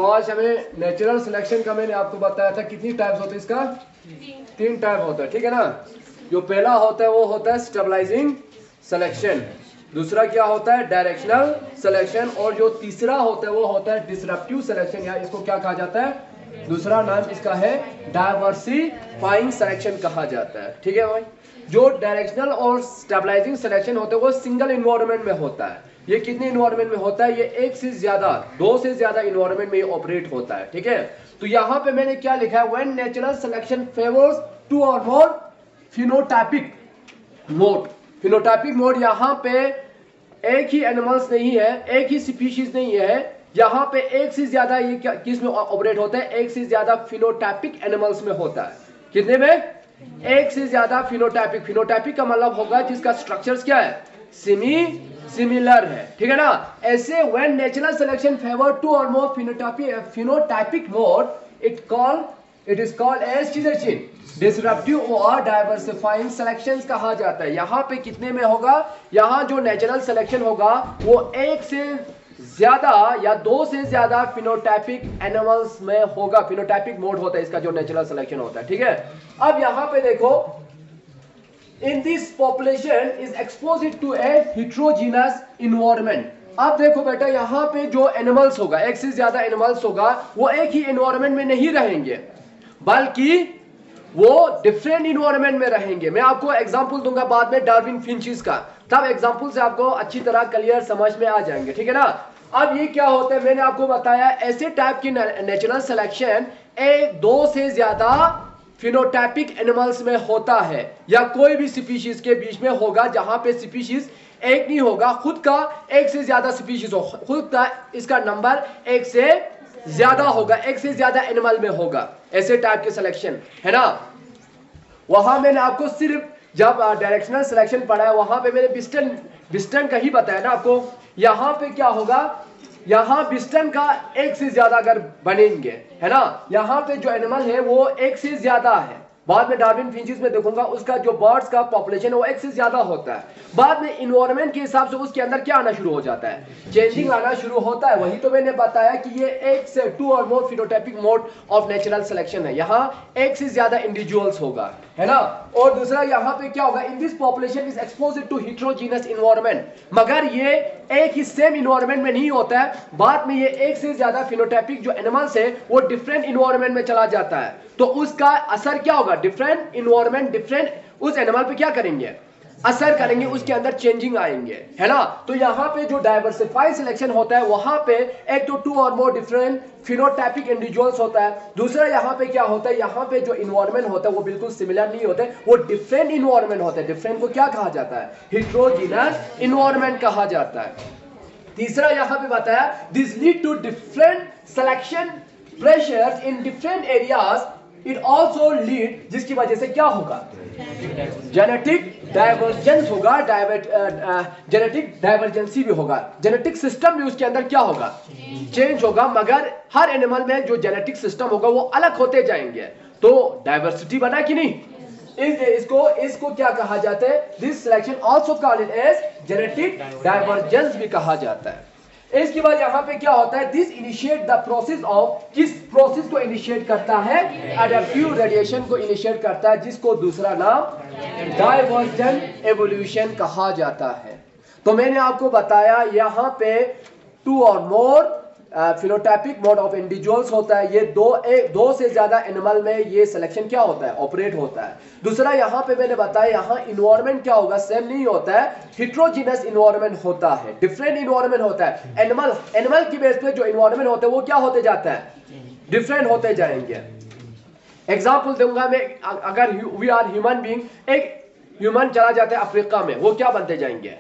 तो आज हमें नेचुरल सिलेक्शन का मैंने आपको बताया था कितनी टाइप्स होते हैं इसका, 3 टाइप होता है, ठीक है ना। जो पहला होता है वो होता है स्टेबलाइजिंग सिलेक्शन, दूसरा क्या होता है डायरेक्शनल सिलेक्शन, और जो तीसरा होता है वो होता है डिसरप्टिव सिलेक्शन, या इसको क्या कहा जाता है, दूसरा नाम इसका है डाइवर्सिफाइंग सिलेक्शन कहा जाता है, ठीक है भाई। जो डायरेक्शनल और स्टेबलाइजिंग सिलेक्शन होते हैं वो सिंगल इन्वायरमेंट में होता है। ये कितने इन्वायरमेंट में होता है, ये एक से ज्यादा, 2 से ज्यादा इन्वायरमेंट में ये ऑपरेट होता है, ठीक है। तो यहाँ पे मैंने क्या लिखा है, व्हेन नेचुरल सिलेक्शन फेवर्स 2 और more phenotypic mode. Phenotypic mode यहाँ पे एक ही एनिमल्स नहीं है, एक ही स्पीशीज नहीं है, यहाँ पे एक से ज्यादा, ये क्या किस में ऑपरेट होता है, एक से ज्यादा फिनोटाइपिक एनिमल्स में होता है। कितने में, एक से ज्यादा फिनोटाइपिक। फिनोटाइपिक का मतलब होगा जिसका स्ट्रक्चर्स क्या है, सिमिलर है, ठीक है ना। ऐसे व्हेन नेचुरल सिलेक्शन फेवर 2 और more phenotypic mode, it is called as disruptive और डाइवर्सिफाइंग सिलेक्शंस कहा जाता है। यहाँ पे कितने में होगा, यहाँ जो नेचुरल सिलेक्शन होगा वो एक से ज्यादा या 2 से ज्यादा फिनोटाइपिक एनिमल्स में होगा। फिनोटाइपिक मोड होता है इसका जो नेचुरल सिलेक्शन होता है, ठीक है। अब यहाँ पे देखो, in this population is exposed to a heterogeneous environment. अब देखो बेटा, यहाँ पे जो एनिमल्स होगा, एक से ज्यादा एनिमल्स होगा, वो एक ही एनवायरनमेंट में नहीं रहेंगे, बल्कि वो डिफरेंट इन्वायरमेंट में रहेंगे। मैं आपको एग्जांपल दूंगा बाद में डार्विन फिंचेस का, तब एग्जांपल से आपको अच्छी तरह क्लियर समझ में आ जाएंगे, ठीक है ना। अब ये क्या होता है, मैंने आपको बताया ऐसे टाइप की नेचुरल सिलेक्शन 1-2 से ज्यादा फिनोटाइपिक एनिमल्स में होता है, या कोई भी स्पीशीज के बीच में होगा, जहां पे स्पीशीज एक नहीं होगा, खुद का एक से ज्यादा स्पीशीज हो, खुद का इसका नंबर एक से ज्यादा होगा, एक से ज्यादा एनिमल में होगा, ऐसे टाइप के सिलेक्शन है ना। वहां मैंने आपको सिर्फ जब डायरेक्शनल सिलेक्शन पढ़ा है वहां पे मैंने बिस्टन का ही बताया ना आपको। यहां पे क्या होगा, यहां बिस्टन का एक से ज्यादा अगर बनेंगे, है ना, यहां पे जो एनिमल है वो एक से ज्यादा है। बाद में डार्विन फिंचेस में देखूंगा उसका जो बर्ड्स का पॉपुलेशन है वो एक से ज्यादा होता है। बाद में इन्वायरमेंट के हिसाब से उसके अंदर क्या आना शुरू हो जाता है, चेंजिंग आना शुरू होता है। वही तो मैंने बताया कि ये 1 से 2 और more phenotypic mode of natural selection है। यहाँ एक से ज्यादा इंडिविजुअल्स होगा, है ना। और दूसरा यहाँ पे क्या होगा, in this population is exposed to heterogeneous environment, मगर ये एक ही सेम इन्वायरमेंट में नहीं होता है। बाद में ये एक से ज्यादा फिनोटाइपिक जो एनिमल्स है वो डिफरेंट इन्वायरमेंट में चला जाता है, तो उसका असर क्या होगा, डिफरेंट इन्वायरमेंट डिफरेंट उस एनिमल पे क्या करेंगे, असर करेंगे, उसके अंदर चेंजिंग आएंगे, है ना। तो यहाँ पे जो डाइवर्सिफाइड सिलेक्शन होता है वहां पे एक तो 2 और मोर डिफरेंट फिनोटाइपिक इंडिविजुअल्स होता है। दूसरा यहाँ पे क्या होता है, यहाँ पे जो इन्वायरमेंट होता है वो बिल्कुल सिमिलर नहीं होते, वो डिफरेंट इन्वायरमेंट होता है। डिफरेंट को क्या कहा जाता है, हेटेरोजेनस इन्वायरमेंट कहा जाता है। तीसरा यहाँ पे बताया, this lead to different selection pressures in different areas, it also lead, जिसकी वजह से क्या होगा, जेनेटिक डाइवर्जेंस होगा, जेनेटिक डाइवर्जेंसी भी होगा, जेनेटिक सिस्टम भी उसके अंदर क्या होगा, चेंज होगा। मगर हर एनिमल में जो जेनेटिक सिस्टम होगा वो अलग होते जाएंगे, तो डाइवर्सिटी बना कि नहीं। इसको क्या कहा जाता है, this selection also called as genetic divergence भी कहा जाता है। इसके बाद यहाँ पे क्या होता है, this initiate the process of, किस प्रोसेस को इनिशिएट करता है, एडाप्टिव रेडिएशन को इनिशिएट करता है, जिसको दूसरा नाम डाइवर्जेंट एवोल्यूशन कहा जाता है। तो मैंने आपको बताया यहाँ पे 2 और more phenotypic mode of individuals होता है, ये 2 से ज्यादा एनिमल में ये सिलेक्शन क्या होता है, ऑपरेट होता है। दूसरा यहाँ पे मैंने बताया, यहाँ इन्वायरमेंट क्या होगा, सेम नहीं होता है, हेटेरोजेनस इन्वायरमेंट होता है, डिफरेंट इन्वायरमेंट होता है। एनिमल की बेस पे जो इन्वायरमेंट होता है वो क्या होते जाता है, डिफरेंट होते जाएंगे। एग्जाम्पल दूंगा मैं, अगर वी आर ह्यूमन बीइंग, एक ह्यूमन चला जाता है अफ्रीका में, वो क्या बनते जाएंगे,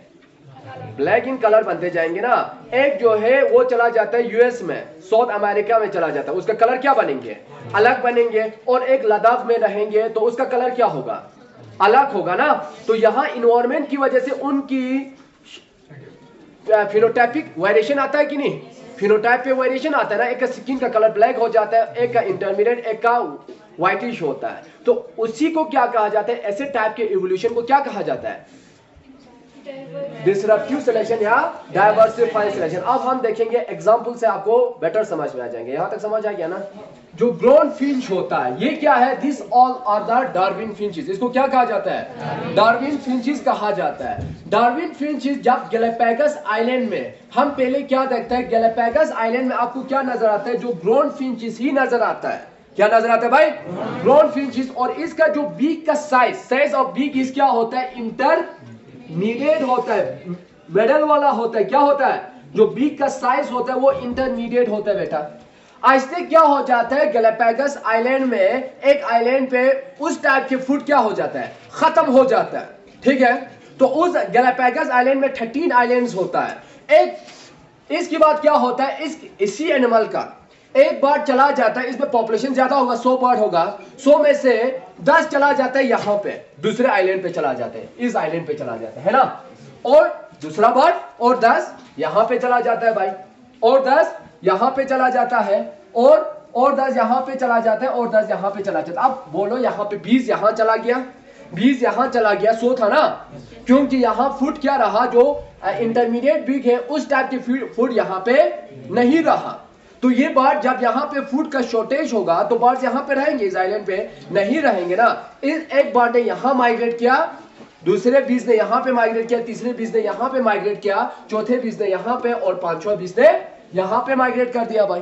ब्लैक इन कलर बनते जाएंगे ना। एक जो है वो चला जाता है यूएस में, साउथ अमेरिका में चला जाता है, उसका कलर क्या बनेंगे, अलग बनेंगे। और एक लद्दाख में रहेंगे तो उसका कलर क्या होगा, अलग होगा ना। तो यहाँ इन्वायरमेंट की वजह से उनकी फिनोटाइपिक वेरिएशन आता है कि नहीं, फिनोटाइप पे वेरिएशन आता है ना, एक का स्किन का कलर ब्लैक हो जाता है, एक का इंटरमीडिएट, एक का व्हाइटिश होता है। तो उसी को क्या कहा जाता है, ऐसे टाइप के इवोल्यूशन को क्या कहा जाता है, डिसरप्टिव सिलेक्शन या डाइवर्सिफाइड सिलेक्शन। अब हम देखेंगे एग्जांपल से, आपको बेटर समझ में आ जाएंगे। यहां तक समझ आ गया ना? जो ग्रोन फिंच होता है ये क्या है? This all are the Darwin finches. इसको क्या कहा जाता है? डार्विन फिंचेस कहा जाता है। डार्विन फिंचेस जब गैलापागोस आइलैंड में, हम पहले क्या देखते हैं, गैलापागोस आइलैंड में आपको क्या नजर आता है? जो ग्रोन फिंचेस ही नजर आता है। क्या नजर आता है भाई? Grown finches. और इसका जो बीक का साइज ऑफ बीक इस क्या होता है? इंटरमीडिएट होता है, मेडल वाला होता है। क्या होता है? जो बीक का साइज होता है वो इंटरमीडिएट होता है बेटा। ऐसे क्या हो जाता है, गैलापागोस आइलैंड में एक आइलैंड पे उस टाइप के फूड क्या हो जाता है? खत्म हो जाता है। ठीक है, तो उस गैलापागोस आइलैंड में 13 आइलैंड्स होता है। एक इसके बाद क्या होता है, इसी एनिमल का एक बार चला जाता है, इसमें पॉपुलेशन ज्यादा होगा, 100 बर्ड होगा, 100 में से 10 चला जाता है यहाँ पे, दूसरे आइलैंड पे चला जाता है, इस आइलैंड पे चला जाता है ना, और दूसरा बर्ड और 10 यहाँ पे चला जाता है भाई, और 10 यहाँ पे चला जाता है, और 10 यहाँ पे चला जाता है, और 10 यहाँ पे चला जाता है। अब बोलो यहाँ पे 20 यहाँ चला गया, 20 यहाँ चला गया, 100 था ना, क्योंकि यहाँ फूड क्या रहा, जो इंटरमीडिएट बिग है उस टाइप के फूड यहाँ पे नहीं रहा। तो ये बात, जब यहाँ पे फूड का शॉर्टेज होगा तो बर्ड्स यहाँ पे रहेंगे, इस आइलैंड पे नहीं रहेंगे ना। इस एक बर्ड ने यहाँ माइग्रेट किया, दूसरे बीज ने यहाँ पे माइग्रेट किया, तीसरे बीज ने यहाँ पे माइग्रेट किया, चौथे बीज ने यहाँ पे, और पांचवा बीज ने यहाँ पे माइग्रेट कर दिया भाई।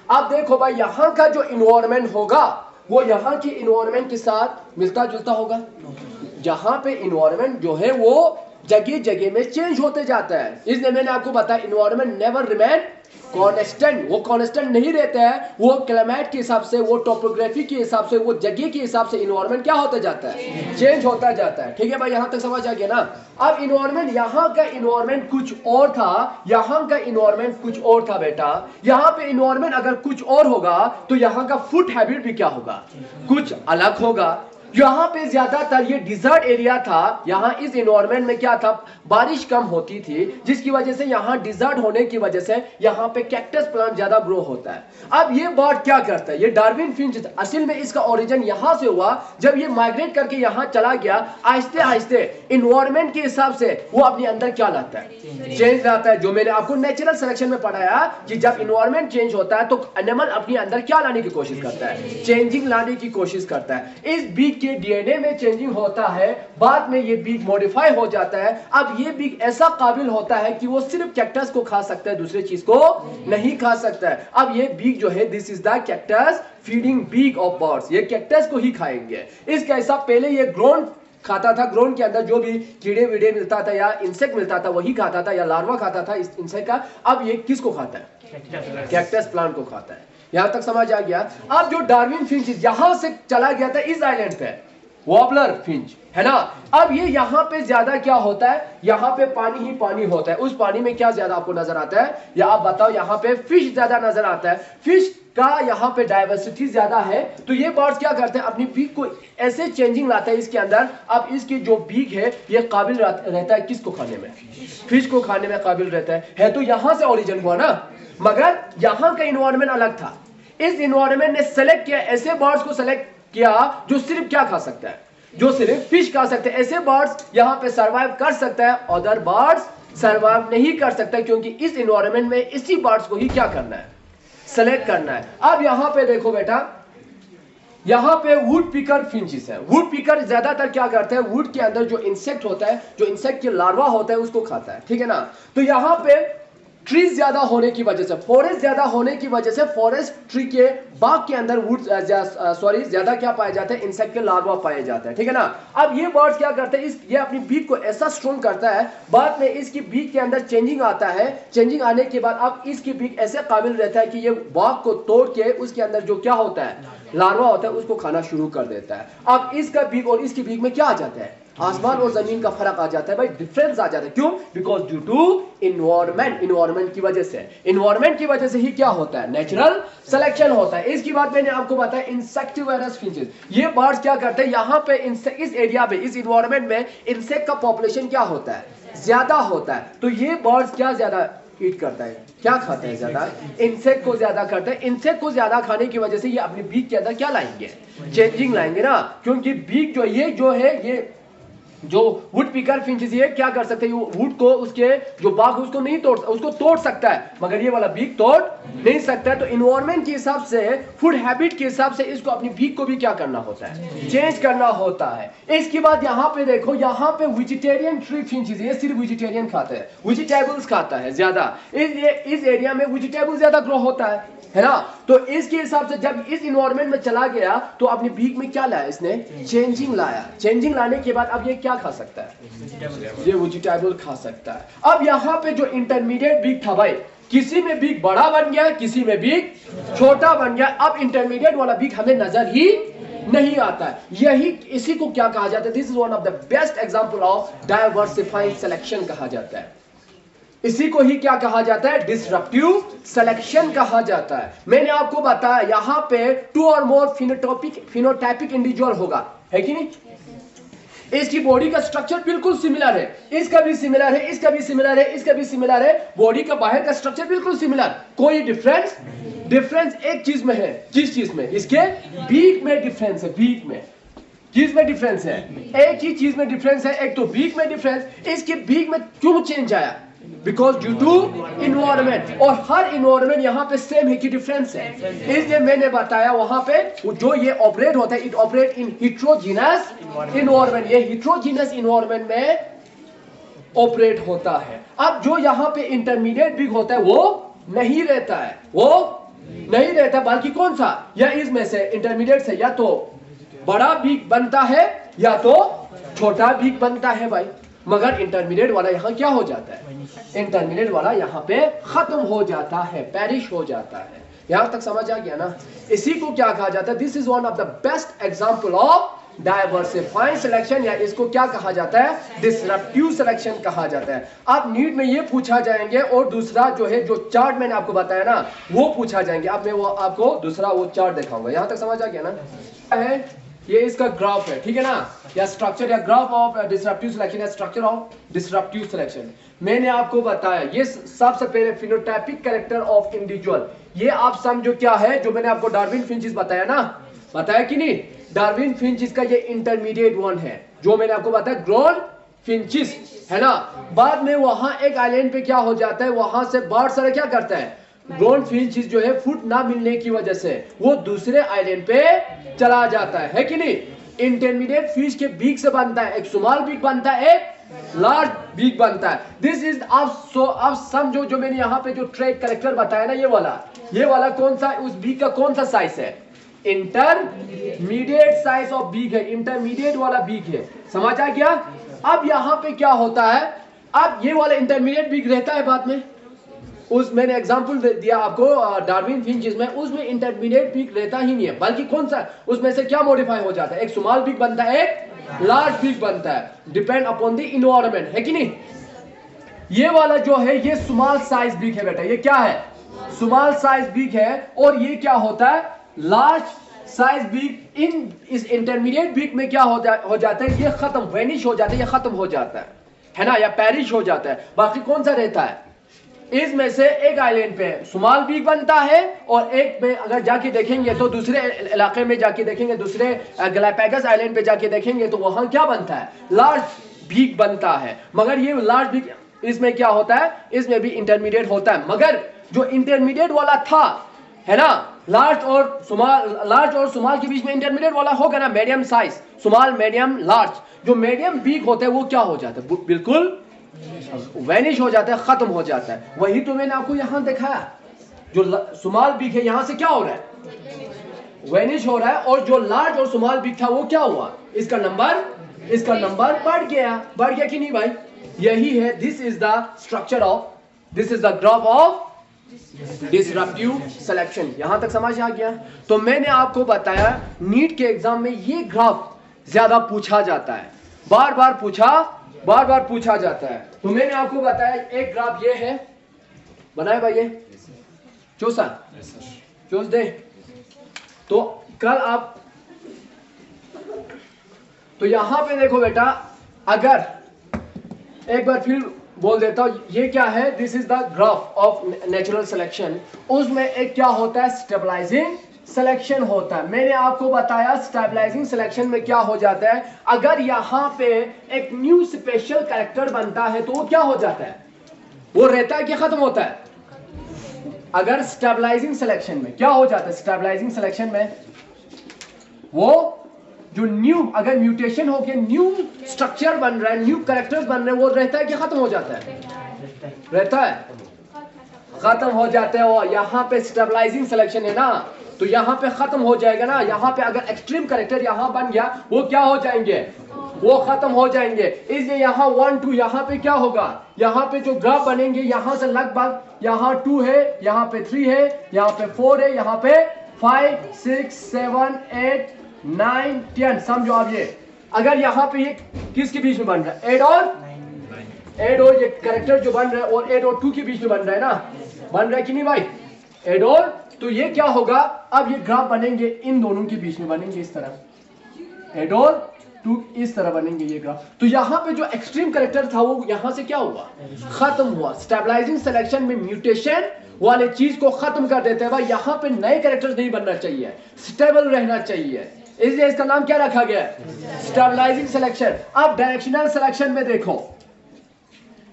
अब देखो भाई, यहाँ का जो इन्वायरमेंट होगा वो यहाँ की इन्वायरमेंट के साथ मिलता जुलता होगा। जहाँ पे इन्वायरमेंट जो है वो जगह जगह में चेंज होते जाता है, इसलिए मैंने आपको बताया इन्वायरमेंट नेवर रिमेन कांस्टेंट। वो कांस्टेंट नहीं रहता है, वो क्लाइमेट के हिसाब से, वो टोपोग्राफी के हिसाब से, वो जगह के हिसाब से इन्वायरमेंट क्या होता जाता है? चेंज होता जाता है। ठीक है भाई, यहां तक समझ आ गया ना? अब इन्वायरमेंट, यहाँ का इन्वायरमेंट कुछ और था, यहाँ का इन्वायरमेंट कुछ और था बेटा। यहाँ पे इन्वायरमेंट अगर कुछ और होगा तो यहाँ का फूड हैबिट भी क्या होगा? कुछ अलग होगा। यहाँ पे ज्यादातर ये डिजर्ट एरिया था, यहाँ इस इन्वायरमेंट में क्या था, बारिश कम होती थी, जिसकी वजह से यहाँ डिजर्ट होने की वजह से यहाँ पे कैक्टस प्लांट ज्यादा ग्रो होता है। अब ये बर्ड क्या करता है, ये डार्विन फिंच, असल में इसका ओरिजिन यहाँ से हुआ, जब ये माइग्रेट करके यहाँ चला गया, आहिस्ते आहिस्ते इन्वायरमेंट के हिसाब से वो अपने अंदर क्या लाता है? चेंज लाता है। जो मैंने आपको नेचुरल सिलेक्शन में पढ़ाया कि जब इन्वायरमेंट चेंज होता है तो एनिमल अपने अंदर क्या लाने की कोशिश करता है? चेंजिंग लाने की कोशिश करता है। इस बीक के डीएनए में चेंजिंग होता है, बाद में ये बीक मॉडिफाई हो जाता है। अब ये बीक ऐसा काबिल होता है कि वो सिर्फ कैक्टस को खा सकता है, दूसरे चीज को नहीं खा सकता है। अब ये बीक जो है, this is the cactus feeding beak of birds, ये कैक्टस को ही खाएंगे। इसका ऐसा पहले ये ग्रोन खाता था, ग्रोन के अंदर जो भी कीड़े वीड़े मिलता था या इंसेक्ट मिलता था वही खाता था, या लार्वा खाता था इस इंसेक्ट का। अब ये किसको खाता है? कैक्टस प्लांट को खाता है। यहां तक समझ आ गया? अब जो डार्विन फिंच यहां से चला गया था इस आइलैंड पे, वॉबलर फिंच है ना। अब ये यहाँ पे ज्यादा क्या होता है, यहाँ पे पानी ही पानी होता है। उस पानी में क्या ज्यादा आपको नजर आता है, या आप बताओ? यहाँ पे फिश ज्यादा नजर आता है, फिश का यहाँ पे डाइवर्सिटी ज्यादा है। तो ये बर्ड्स क्या करते हैं, अपनी बीक को ऐसे चेंजिंग लाता है इसके अंदर। अब इसकी जो बीक है ये काबिल रहता है किसको खाने में? फिश को खाने में काबिल रहता है। तो यहाँ से ओरिजिन हुआ ना, मगर यहाँ का इन्वायरमेंट अलग था। इस इन्वायरमेंट ने सेलेक्ट किया, ऐसे बर्ड्स को सेलेक्ट किया जो सिर्फ क्या खा सकता है, जो सिर्फ फिश खा सकते हैं। ऐसे बर्ड्स यहाँ पे सरवाइव कर सकता है, अदर बर्ड्स सरवाइव नहीं कर सकता, क्योंकि इस इन्वायरमेंट में इसी बर्ड्स को ही क्या करना है? सेलेक्ट करना है। अब यहाँ पे देखो बेटा, यहाँ पे वुड पिकर फिंचेस है। वुड पिकर ज्यादातर क्या करते हैं, वुड के अंदर जो इंसेक्ट होता है, जो इंसेक्ट के लार्वा होता है उसको खाता है। ठीक है ना। तो यहाँ पे ट्रीज ज्यादा होने की वजह से, फॉरेस्ट ज्यादा होने की वजह से, फॉरेस्ट ट्री के बाग के अंदर वुड ज्यादा क्या पाया जाता है, इंसेक्ट के लार्वा पाए जाते हैं। ठीक है ना। अब ये बर्ड्स क्या करते हैं, ये अपनी बीक को ऐसा स्ट्रॉन्ग करता है, बाद में इसकी बीक के अंदर चेंजिंग आता है। चेंजिंग आने के बाद अब इसकी बीक ऐसे काबिल रहता है कि ये बाग को तोड़ के उसके अंदर जो क्या होता है, लार्वा होता है, उसको खाना शुरू कर देता है। अब इसका बीक और इसकी बीक में क्या आ जाता है, आसमान और जमीन का फर्क आ जाता है भाई, डिफरेंस आ जाता है। क्यों? Because due to environment. Environment की वजह से, इन्वायरमेंट की वजह से ही क्या होता है, नेचुरल सिलेक्शन होता है। इसकी बात मैंने आपको बताया, इंसेक्टिवरस फिंचेस, ये बर्ड्स क्या करते हैं, यहाँ पे इस एरिया पे, इस इन्वायरमेंट में इंसेक्ट का पॉपुलेशन क्या होता है, ज्यादा होता है। तो ये बर्ड्स क्या ज्यादा ईट करता है, क्या खाता है ज्यादा, इंसेक्ट को ज्यादा करता है। इंसेक्ट को ज्यादा खाने की वजह से ये अपनी बीक के अंदर क्या लाएंगे, चेंजिंग लाएंगे ना। क्योंकि बीक जो ये जो है, ये जो वुड पिकर फिंचेस ये क्या कर सकते हैं, वुड को उसके जो बाग उसको नहीं तोड़, उसको तोड़ सकता है, मगर ये वाला बीक तोड़ नहीं सकता है। तो इन्वायरमेंट के हिसाब से, फूड हैबिट के हिसाब से इसको अपनी बीक को भी क्या करना होता है, चेंज करना होता है। इसके बाद यहाँ पे देखो, यहाँ पे वेजिटेरियन ट्री फिंचेस ये सिर्फ वेजिटेरियन खाता है, वेजिटेबल्स खाता है ज्यादा, इस एरिया में वेजिटेबल ज्यादा ग्रो होता है ना। तो इसके हिसाब से जब इस इन्वायरमेंट में चला गया तो अपनी बीक में क्या लाया इसने, चेंजिंग लाया। चेंजिंग लाने के बाद अब ये क्या खा सकता है, ये वेजिटेबल खा सकता है। अब यहाँ पे जो इंटरमीडिएट बीक था भाई, किसी में बीक बड़ा बन गया, किसी में बीक छोटा बन गया। अब इंटरमीडिएट वाला बीक हमें नजर ही नहीं आता है। यही इसी को क्या कहा जाता है, this is one of the best example of diversified selection कहा जाता है। इसी को ही क्या कहा जाता है, डिसरप्टिव सिलेक्शन कहा जाता है। मैंने आपको बताया यहां पे 2 और मोर फिनोटाइपिक इंडिविजुअल होगा, है कि नहीं। इसकी बॉडी का स्ट्रक्चर बिल्कुल सिमिलर है, इसका भी सिमिलर है, इसका भी सिमिलर है, इसका भी सिमिलर है, बॉडी का बाहर का स्ट्रक्चर बिल्कुल सिमिलर, कोई डिफरेंस एक चीज में है। किस चीज में, इसके बीक में डिफरेंस है, बीक में चीज में डिफरेंस है, एक ही चीज में डिफरेंस है, एक तो बीक में डिफरेंस। इसके बीक में क्यों चेंज आया, बिकॉज ड्यू टू इन्वायरमेंट। और हर इन्वायरमेंट यहाँ पे सेम है कि डिफरेंस है, इसलिए मैंने बताया वहां पे जो ये ऑपरेट होता है, it operate in heterogeneous environment, ये हिट्रोजीनस इन्वायरमेंट में ऑपरेट होता है। अब जो यहाँ पे इंटरमीडिएट बीक होता है वो नहीं रहता है, वो नहीं रहता, बल्कि कौन सा, या इसमें से इंटरमीडिएट से या तो बड़ा बीक बनता है या तो छोटा बीक बनता है भाई। मगर इंटरमीडिएट वाला यहाँ क्या हो जाता है, इंटरमीडिएट वाला यहाँ पे खत्म हो जाता है, पेरिश हो जाता है। यहां तक समझ आ गया ना। इसी को क्या कहा जाता है, this is one of the best example of diversified selection, या इसको क्या कहा जाता है, डिसरप्टिव सिलेक्शन कहा जाता है। अब नीट में ये पूछा जाएंगे, और दूसरा जो है, जो चार्ट मैंने आपको बताया ना, वो पूछा जाएंगे। अब मैं वो आपको दूसरा वो चार्ट दिखाऊंगा। यहां तक समझ आ गया ना। है ये इसका ग्राफ है, ठीक है ना, या स्ट्रक्चर या ग्राफ ऑफ डिसरप्टिव सिलेक्शन या स्ट्रक्चर ऑफ डिसरप्टिव सिलेक्शन। मैंने आपको बताया ये सबसे पहले फिनोटाइपिक कैरेक्टर ऑफ इंडिविजुअल, ये आप समझो क्या है, जो मैंने आपको डार्विन फिंचेस बताया ना, बताया कि नहीं, डार्विन फिंचेस का ये इंटरमीडिएट वन है, जो मैंने आपको बताया ग्रोन फिंचेस है ना। बाद में वहां एक आइलैंड पे क्या हो जाता है, वहां से बर्ड सारे क्या करता है, ग्रोन फिंचेस जो है फूड ना मिलने की वजह से वो दूसरे आइलैंड पे चला जाता है कि नहीं। इंटरमीडिएट फिश के बीक से बनता है, एक स्मॉल बीक बनता है, एक लार्ज बीक बनता है। दिस इज अब समझो, जो मैंने यहाँ पे जो ट्रेड कैरेक्टर बताया ना, ये वाला कौन सा, उस बीक का कौन सा साइज है, इंटरमीडिएट साइज ऑफ बीक है, इंटरमीडिएट वाला बीक है। समझ आ गया। अब यहाँ पे क्या होता है, अब ये वाला इंटरमीडिएट बीक रहता है बाद में, उस मैंने एग्जांपल दिया आपको डार्विन फिंचेस में, उसमें इंटरमीडिएट बीक रहता ही नहीं है, बल्कि कौन सा, उसमें से क्या मॉडिफाई हो जाता है, एक स्मॉल बीक बनता है, एक लार्ज बीक बनता है, डिपेंड अपॉन द इन्वायरमेंट, है कि नहीं। ये वाला जो है ये स्मॉल साइज बीक है बेटा, ये क्या है, स्मॉल साइज बीक है। और ये क्या होता है, लार्ज साइज बीक। इन इस इंटरमीडिएट बीक में क्या हो जाता है, ये खत्म, वेनिश हो जाता है, ये खत्म हो जाता है ना, या पेरिश हो जाता है। बाकी कौन सा रहता है, इसमें से एक आइलैंड पे स्मॉल बीक बनता है, और एक में अगर जाके देखेंगे तो दूसरे इलाके में जाके देखेंगे, दूसरे गैलापागोस आइलैंड पे जाके देखेंगे तो वहां क्या बनता है, लार्ज बीक बनता है। मगर ये लार्ज बीक इसमें क्या होता है, इसमें भी इंटरमीडिएट होता है। मगर जो इंटरमीडिएट वाला था, है ना, लार्ज और स्मॉल के बीच में इंटरमीडिएट वाला होगा ना, medium size, small, medium, large. जो मीडियम बीक होता है वो क्या हो जाता है, बिल्कुल वैनिश हो जाता है, खत्म हो जाता है। वही तो मैंने आपको यहां दिखाया, जो स्मॉल बीक है यहां से क्या हो रहा है, वैनिश हो रहा है, और जो लार्ज और स्मॉल बीक था वो क्या हुआ, इसका नंबर बढ़ गया कि नहीं भाई। यही है, this is the structure of, this is the graph of disruptive selection. यहां तक समझ आ गया। तो मैंने आपको बताया नीट के एग्जाम में ये ग्राफ ज्यादा पूछा जाता है, बार बार पूछा जाता है। तो मैंने आपको बताया एक ग्राफ ये है, बनाए भाई, ये चूस दे। तो कल आप, तो यहां पे देखो बेटा, अगर एक बार फिर बोल देता हूं, ये क्या है, this is the graph of natural selection. उसमें एक क्या होता है, स्टेबलाइजिंग सिलेक्शन होता है। मैंने आपको बताया स्टेबलाइजिंग सिलेक्शन में क्या हो जाता है, अगर यहां पे एक न्यू स्पेशल कैरेक्टर बनता है तो वो क्या हो जाता है, वो रहता है कि खत्म होता है। अगर स्टेबलाइजिंग सिलेक्शन में क्या हो जाता है, स्टेबलाइजिंग सिलेक्शन में वो जो न्यू अगर म्यूटेशन होके न्यू स्ट्रक्चर बन रहा है, न्यू कैरेक्टर्स बन रहे हैं, वो रहता है कि खत्म हो जाता है, रहता है, खत्म हो जाता है। और यहाँ पे स्टेबलाइजिंग सिलेक्शन है ना, तो यहाँ पे खत्म हो जाएगा ना। यहाँ पे अगर एक्सट्रीम कैरेक्टर यहाँ बन गया, वो क्या हो जाएंगे, वो खत्म हो जाएंगे। इसलिए यहाँ 1 2 यहाँ पे क्या होगा, यहाँ पे जो ग्राफ बनेंगे यहाँ से लगभग यहाँ 2 है, यहाँ पे 3 है, यहाँ पे 4 है, यहाँ पे 5 6 7 8 9 10। समझो आप ये, अगर यहाँ पे ये किसके बीच में बन रहा है, 8 और ये कैरेक्टर जो बन रहा है और 8 और 2 के बीच में बन रहा है ना, बन रहा है कि नहीं भाई, 8 और, तो ये क्या होगा, अब ये ग्राफ बनेंगे इन दोनों के बीच में बनेंगे, इस तरह 8 और 2 इस तरह बनेंगे ये ग्राफ। तो यहाँ पे जो एक्सट्रीम कैरेक्टर था वो यहाँ से क्या हुआ, खत्म हुआ। स्टेबलाइजिंग सिलेक्शन में म्यूटेशन वाले चीज को खत्म कर देते हैं भाई, यहाँ पे नए कैरेक्टर्स नहीं बनना चाहिए, स्टेबल रहना चाहिए, इसलिए इसका नाम क्या रखा गया है, स्टेबलाइजिंग सिलेक्शन। अब डायरेक्शनल सिलेक्शन में देखो,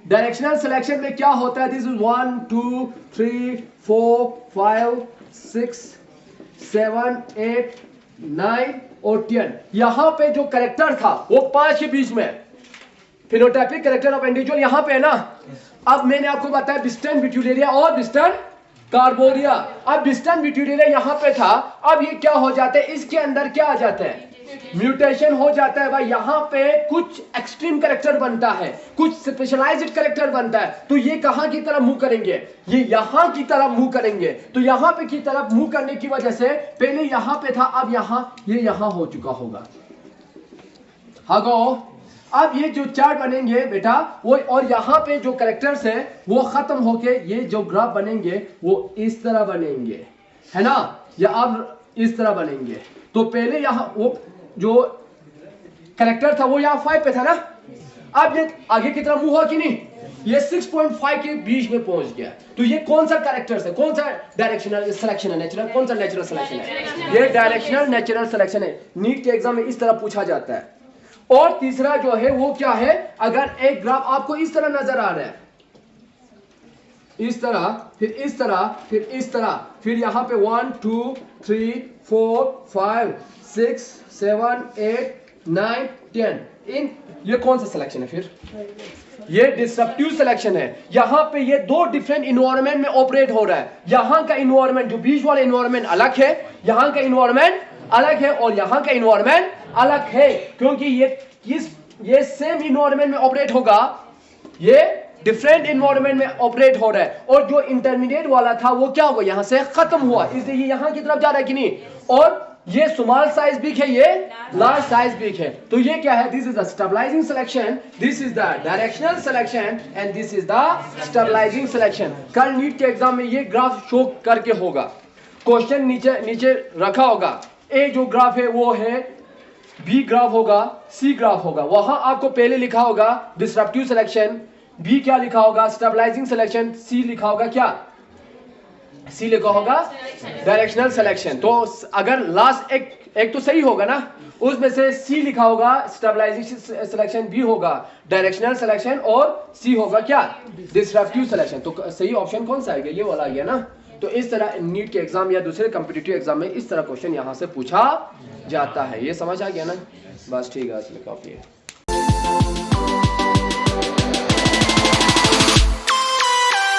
डायरेक्शनल सिलेक्शन में क्या होता है, दिस इज 1 2 3 4 5 6 7 8 9 और 10। यहां पे जो कैरेक्टर था वो 5 के बीच में, फिनोटाइपिक कैरेक्टर ऑफ इंडिविजुअल यहां पे है ना। अब मैंने आपको बताया बिस्टन बिट्यूलेरिया और बिस्टन कार्बोरिया। अब बिस्टन बिट्यूलेरिया यहां पे था, अब ये क्या हो जाता है, इसके अंदर क्या आ जाता है, म्यूटेशन हो जाता है भाई। यहाँ पे कुछ एक्सट्रीम कैरेक्टर बनता है, कुछ स्पेशलाइज्ड कैरेक्टर बनता है, तो ये कहां की तरफ मूव करेंगे, ये यहां की तरफ मूव करेंगे। तो यहां पे की तरफ मूव करने की वजह से पहले यहां पे था, अब यहां ये यहां हो चुका होगा। हाँ, अब ये जो चार्ट बनेंगे बेटा वो, और यहाँ पे जो कैरेक्टर्स है वो खत्म होके ये जो ग्राफ बनेंगे वो इस तरह बनेंगे, है ना, या अब इस तरह बनेंगे। तो पहले यहाँ वो जो कैरेक्टर था वो यहाँ 5 पे था ना, अब ये आगे की तरफ मूव हुआ कि नहीं, ये 6.5 के बीच में पहुंच गया। तो ये कौन सा कैरेक्टर है, कौन सा डायरेक्शनल सिलेक्शन है, नेचुरल, कौन सा नेचुरल सिलेक्शन है, ये डायरेक्शनल नेचुरल सिलेक्शन है। नीट के एग्जाम में इस तरह पूछा जाता है। और तीसरा जो है वो क्या है, अगर एक ग्राफ आपको इस तरह नजर आ रहा है, इस तरह, फिर इस तरह, फिर इस तरह, फिर यहां पे 1 2 3 4 5 6 7 8 9 10, इन ये कौन सा सिलेक्शन है, फिर ये डिसरप्टिव सिलेक्शन है। यहां पे ये दो डिफरेंट इन्वायरमेंट में ऑपरेट हो रहा है। यहां का इन्वायरमेंट जो बीच वाला इन्वायरमेंट अलग है, यहां का इन्वायरमेंट अलग है, और यहां का इन्वायरमेंट अलग है, क्योंकि ये सेम इन्वायरमेंट में ऑपरेट होगा, ये डिफरेंट इन्वायरमेंट में ऑपरेट हो रहा है। और जो इंटरमीडिएट वाला था वो क्या हुआ, यहां से खत्म हुआ, इसलिए ये यहां की तरफ जा रहा है कि नहीं। और ये स्मॉल साइज बिग है, ये लार्ज साइज बिग है। तो ये क्या है, this is the stabilising selection, this is the directional selection and this is the stabilising selection. कल नीट के एग्जाम में ये ग्राफ शो करके होगा, क्वेश्चन नीचे रखा होगा। ए जो ग्राफ है वो है, बी ग्राफ होगा, सी ग्राफ होगा। वहां आपको पहले लिखा होगा डिसरप्टिव सिलेक्शन, बी क्या लिखा होगा, स्टेबलाइजिंग सिलेक्शन, सी लिखा होगा क्या, सी लिखा होगा डायरेक्शनल सिलेक्शन। तो अगर लास्ट एक तो सही होगा ना, उसमें से सी लिखा होगा स्टेबलाइजिंग सिलेक्शन, बी होगा डायरेक्शनल सिलेक्शन, और सी होगा क्या, डिसरप्टिव सिलेक्शन। तो सही ऑप्शन कौन सा आएगा, ये वाला आ गया ना। तो इस तरह नीट के एग्जाम या दूसरे कॉम्पिटिटिव एग्जाम में इस तरह क्वेश्चन यहां से पूछा जाता है। ये समझ आ गया ना, बस ठीक है, इसमें काफी है।